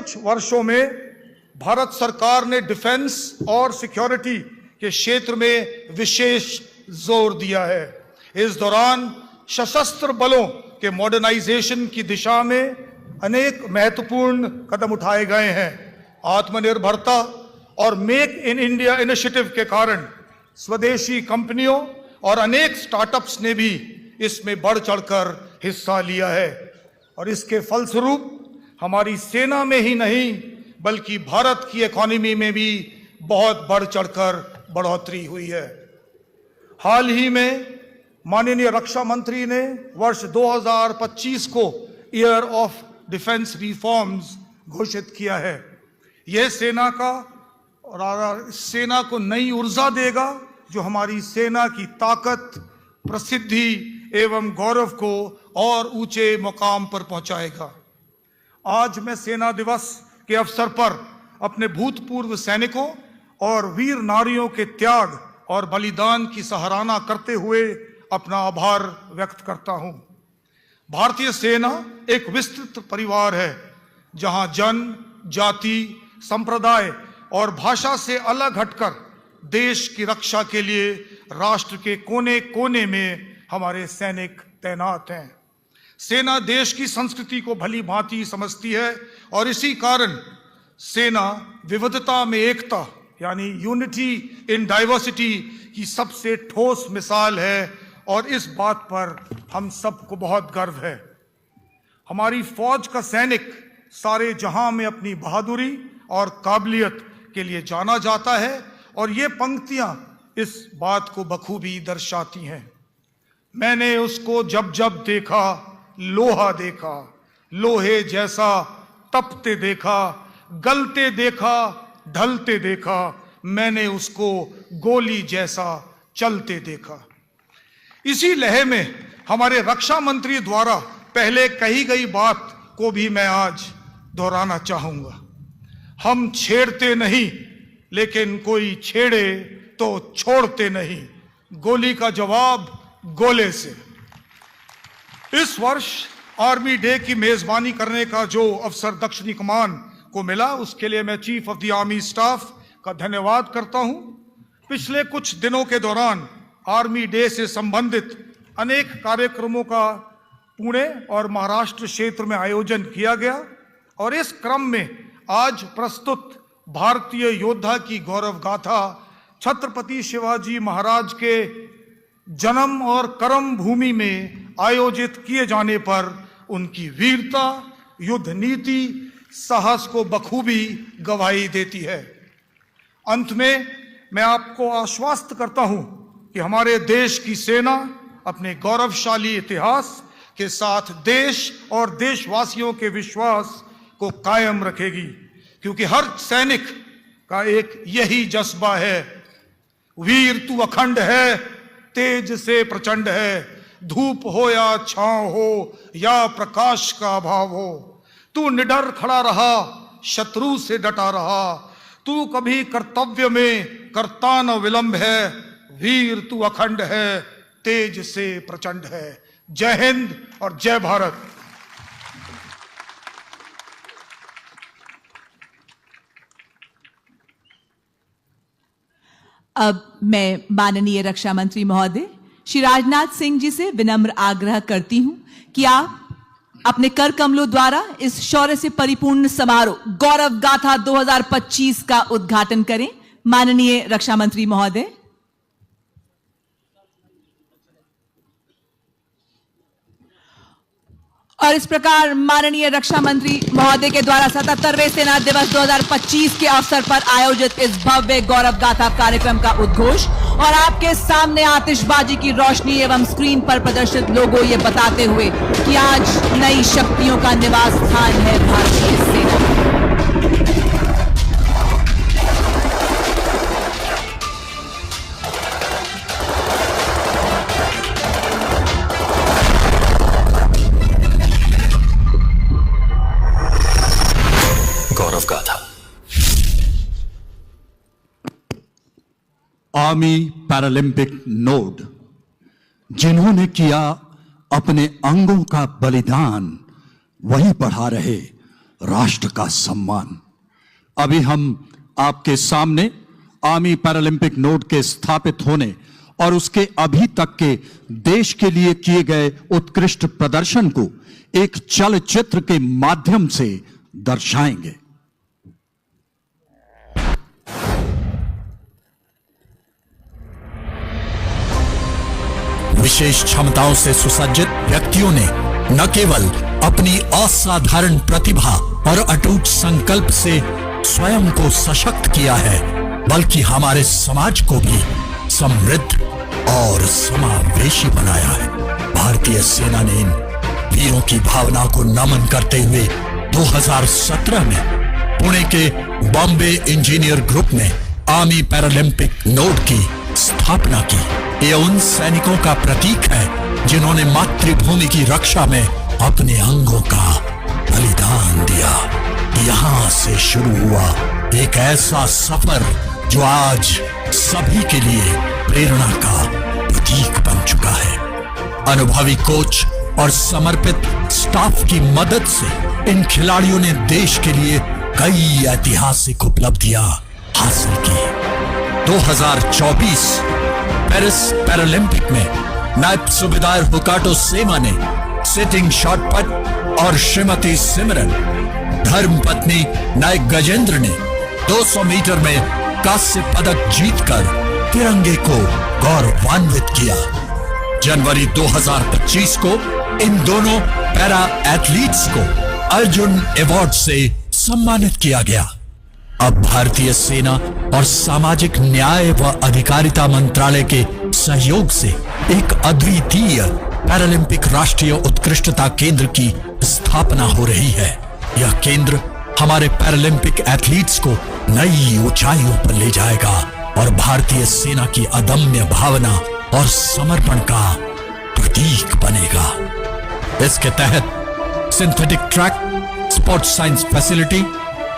कुछ वर्षों में भारत सरकार ने डिफेंस और सिक्योरिटी के क्षेत्र में विशेष जोर दिया है। इस दौरान सशस्त्र बलों के मॉडर्नाइजेशन की दिशा में अनेक महत्वपूर्ण कदम उठाए गए हैं। आत्मनिर्भरता और मेक इन इंडिया इनिशिएटिव के कारण स्वदेशी कंपनियों और अनेक स्टार्टअप्स ने भी इसमें बढ़ चढ़कर हिस्सा लिया है और इसके फलस्वरूप हमारी सेना में ही नहीं बल्कि भारत की इकोनॉमी में भी बहुत बढ़ चढ़कर बढ़ोतरी हुई है। हाल ही में माननीय रक्षा मंत्री ने वर्ष 2025 को ईयर ऑफ डिफेंस रिफॉर्म्स घोषित किया है। यह सेना को नई ऊर्जा देगा जो हमारी सेना की ताकत, प्रसिद्धि एवं गौरव को और ऊंचे मुकाम पर पहुंचाएगा। आज मैं सेना दिवस के अवसर पर अपने भूतपूर्व सैनिकों और वीर नारियों के त्याग और बलिदान की सराहना करते हुए अपना आभार व्यक्त करता हूं। भारतीय सेना एक विस्तृत परिवार है जहां जन, जाति, संप्रदाय और भाषा से अलग हटकर देश की रक्षा के लिए राष्ट्र के कोने कोने में हमारे सैनिक तैनात हैं। सेना देश की संस्कृति को भली भांति समझती है और इसी कारण सेना विविधता में एकता यानी यूनिटी इन डाइवर्सिटी की सबसे ठोस मिसाल है और इस बात पर हम सबको बहुत गर्व है। हमारी फौज का सैनिक सारे जहां में अपनी बहादुरी और काबिलियत के लिए जाना जाता है और ये पंक्तियां इस बात को बखूबी दर्शाती हैं। मैंने उसको जब जब देखा लोहा देखा, लोहे जैसा तपते देखा, गलते देखा, ढलते देखा, मैंने उसको गोली जैसा चलते देखा। इसी लय में हमारे रक्षा मंत्री द्वारा पहले कही गई बात को भी मैं आज दोहराना चाहूंगा। हम छेड़ते नहीं लेकिन कोई छेड़े तो छोड़ते नहीं। गोली का जवाब गोले से। इस वर्ष आर्मी डे की मेजबानी करने का जो अवसर दक्षिणी कमान को मिला उसके लिए मैं chief of the army staff का धन्यवाद करता हूं। पिछले कुछ दिनों के दौरान आर्मी डे से संबंधित अनेक कार्यक्रमों का पुणे और महाराष्ट्र क्षेत्र में आयोजन किया गया और इस क्रम में आज प्रस्तुत भारतीय योद्धा की गौरव गाथा छत्रपति शिवाजी महाराज के जन्म और कर्म भूमि में आयोजित किए जाने पर उनकी वीरता, युद्ध नीति, साहस को बखूबी गवाही देती है। अंत में मैं आपको आश्वस्त करता हूं कि हमारे देश की सेना अपने गौरवशाली इतिहास के साथ देश और देशवासियों के विश्वास को कायम रखेगी क्योंकि हर सैनिक का एक यही जज्बा है, वीर तू अखंड है, तेज से प्रचंड है, धूप हो या छांव हो या प्रकाश का अभाव हो, तू निडर खड़ा रहा, शत्रु से डटा रहा, तू कभी कर्तव्य में करता न विलंब है, वीर तू अखंड है, तेज से प्रचंड है। जय हिंद और जय भारत। अब मैं माननीय रक्षा मंत्री महोदय श्री राजनाथ सिंह जी से विनम्र आग्रह करती हूं कि आप अपने कर कमलों द्वारा इस शौर्य से परिपूर्ण समारोह गौरव गाथा 2025 का उद्घाटन करें। माननीय रक्षा मंत्री महोदय। और इस प्रकार माननीय रक्षा मंत्री महोदय के द्वारा 77वें सेना दिवस 2025 के अवसर पर आयोजित इस भव्य गौरव गाथा कार्यक्रम का उद्घोष और आपके सामने आतिशबाजी की रोशनी एवं स्क्रीन पर प्रदर्शित लोगो ये बताते हुए कि आज नई शक्तियों का निवास स्थान है भारतीय सेना। आर्मी पैरालंपिक नोड, जिन्होंने किया अपने अंगों का बलिदान, वही बढ़ा रहे राष्ट्र का सम्मान। अभी हम आपके सामने आर्मी पैरालंपिक नोड के स्थापित होने और उसके अभी तक के देश के लिए किए गए उत्कृष्ट प्रदर्शन को एक चलचित्र के माध्यम से दर्शाएंगे। विशेष क्षमताओं से सुसज्जित व्यक्तियों ने न केवल अपनी असाधारण प्रतिभा और अटूट संकल्प से स्वयं को सशक्त किया है, बल्कि हमारे समाज को भी समृद्ध और समावेशी बनाया है। भारतीय सेना ने इन वीरों की भावना को नमन करते हुए 2017 में पुणे के बॉम्बे इंजीनियर ग्रुप में आर्मी पैरालंपिक नोड की स्थापना की। ये उन सैनिकों का प्रतीक है जिन्होंने मातृभूमि की रक्षा में अपने अंगों का बलिदान दिया। यहां से शुरू हुआ एक ऐसा सफर जो आज सभी के लिए प्रेरणा का प्रतीक बन चुका है। अनुभवी कोच और समर्पित स्टाफ की मदद से इन खिलाड़ियों ने देश के लिए कई ऐतिहासिक उपलब्धियां हासिल की। 2024 पेरिस पैरालंपिक में नायब सूबेदार हुकाटो सेमा ने सिटिंग शॉट पट और श्रीमती सिमरन धर्मपत्नी नायक गजेंद्र ने 200 मीटर में कांस्य पदक जीतकर तिरंगे को गौरवान्वित किया। जनवरी 2025 को इन दोनों पैरा एथलीट्स को अर्जुन अवार्ड से सम्मानित किया गया। अब भारतीय सेना और सामाजिक न्याय व अधिकारिता मंत्रालय के सहयोग से एक अद्वितीय पैरालंपिक राष्ट्रीय उत्कृष्टता केंद्र की स्थापना हो रही है। यह केंद्र हमारे पैरालंपिक एथलीट्स को नई ऊंचाइयों पर ले जाएगा और भारतीय सेना की अदम्य भावना और समर्पण का प्रतीक बनेगा। इसके तहत synthetic track, sports science facility,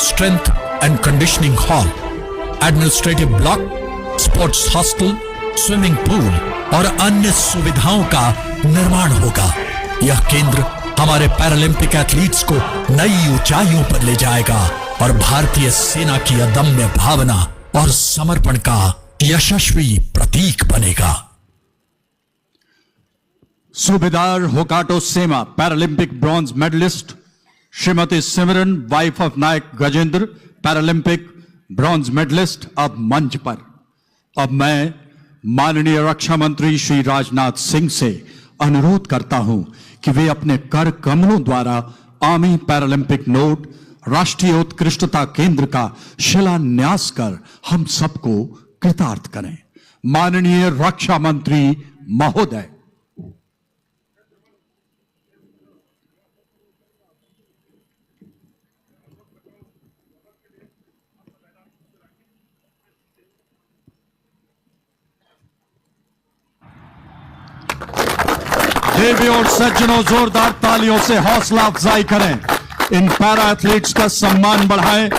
strength and conditioning hall, administrative block, sports hostel, swimming pool और अन्य सुविधाओं का निर्माण होगा। यह केंद्र हमारे पैरालंपिक एथलीट्स को नई ऊंचाइयों पर ले जाएगा और भारतीय सेना की अदम्य भावना और समर्पण का यशस्वी प्रतीक बनेगा। सूबेदार Hokato Sema Paralympic bronze medallist, Shrimati Simran wife of नायक गजेंद्र पैरालंपिक ब्रॉन्ज मेडलिस्ट अब मंच पर। अब मैं माननीय रक्षा मंत्री श्री राजनाथ सिंह से अनुरोध करता हूं कि वे अपने कर कमलों द्वारा आर्मी पैरालंपिक नोड राष्ट्रीय उत्कृष्टता केंद्र का शिलान्यास कर हम सबको कृतार्थ करें। माननीय रक्षा मंत्री महोदय। देवियों और सज्जनों, जोरदार तालियों से हौसला अफजाई करें। इन पैरा एथलीट्स का सम्मान बढ़ाएं।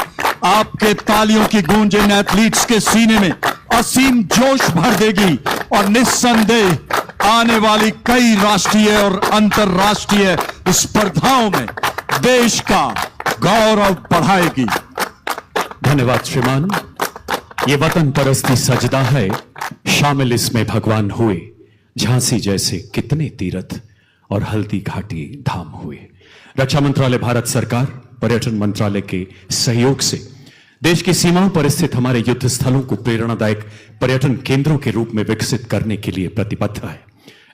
आपके तालियों की गूंज इन एथलीट्स के सीने में असीम जोश भर देगी और निस्संदेह आने वाली कई राष्ट्रीय और अंतर्राष्ट्रीय स्पर्धाओं में देश का गौरव बढ़ाएगी। धन्यवाद श्रीमान। ये वतन परस्ती सजदा है, शामिल इसमें भगवान हुए। झांसी जैसे कितने तीर्थ और हल्दी घाटी धाम हुए। रक्षा मंत्रालय भारत सरकार पर्यटन मंत्रालय के सहयोग से देश की सीमाओं पर स्थित हमारे युद्ध स्थलों को प्रेरणादायक पर्यटन केंद्रों के रूप में विकसित करने के लिए प्रतिबद्ध है।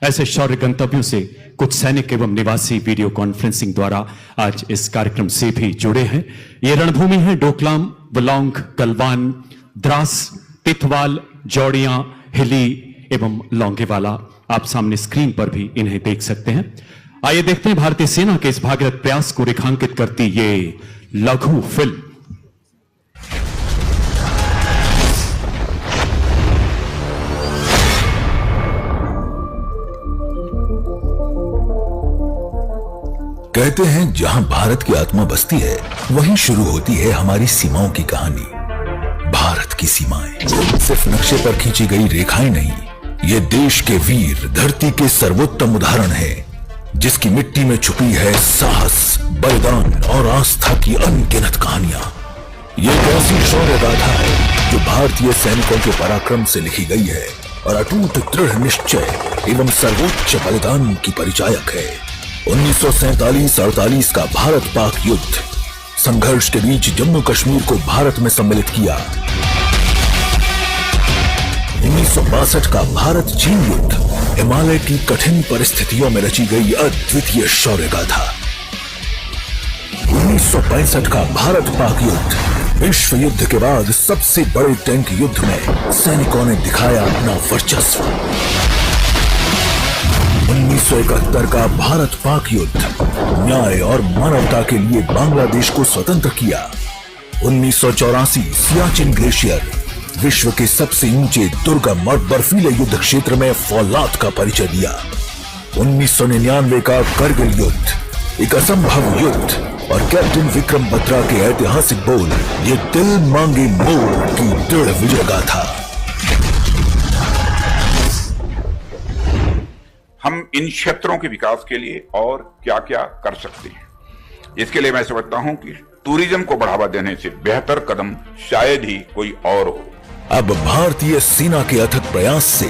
ऐसे शौर्य गंतव्यों से कुछ सैनिक एवं निवासी वीडियो कॉन्फ्रेंसिंग द्वारा आज इस कार्यक्रम से भी जुड़े हैं। ये रणभूमि है डोकलाम, वलोंग, गलवान, द्रास, तिथवाल, जौड़ियां, हिली एवं लौंगेवाला। आप सामने स्क्रीन पर भी इन्हें देख सकते हैं। आइए देखते हैं भारतीय सेना के इस भागीरथ प्रयास को रेखांकित करती ये लघु फिल्म। कहते हैं जहां भारत की आत्मा बसती है वहीं शुरू होती है हमारी सीमाओं की कहानी। भारत की सीमाएं सिर्फ नक्शे पर खींची गई रेखाएं नहीं, ये देश के वीर धरती के सर्वोत्तम उदाहरण है, जिसकी मिट्टी में छुपी है साहस, बलिदान और आस्था की अनगिनत कहानियां। ये एक ऐसी शौर्य गाथा है जो भारतीय सैनिकों के पराक्रम से लिखी गई है और अटूट दृढ़ निश्चय एवं सर्वोच्च बलिदान की परिचायक है। 1947-48 का भारत पाक युद्ध संघर्ष के बीच जम्मू कश्मीर को भारत में सम्मिलित किया। 1962 का भारत चीन युद्ध हिमालय की कठिन परिस्थितियों में रची गई अद्वितीय शौर्य गाथा। 1965 का भारत पाक युद्ध विश्व युद्ध के बाद सबसे बड़े टैंक युद्ध में सैनिकों ने दिखाया अपना वर्चस्व। 1971 का भारत पाक युद्ध न्याय और मानवता के लिए बांग्लादेश को स्वतंत्र किया। 1984 सियाचिन ग्लेशियर विश्व के सबसे ऊंचे दुर्गम और बर्फीले युद्ध क्षेत्र में फौलाद का परिचय दिया। 1999 का करगिल युद्ध एक असंभव युद्ध और कैप्टन विक्रम बत्रा के ऐतिहासिक बोल ये दिल मांगे मोड़ की दृढ़ विजय गाथा। हम इन क्षेत्रों के विकास के लिए और क्या क्या कर सकते हैं, इसके लिए मैं समझता हूं कि टूरिज्म को बढ़ावा देने से बेहतर कदम शायद ही कोई और हो। अब भारतीय सेना के अथक प्रयास से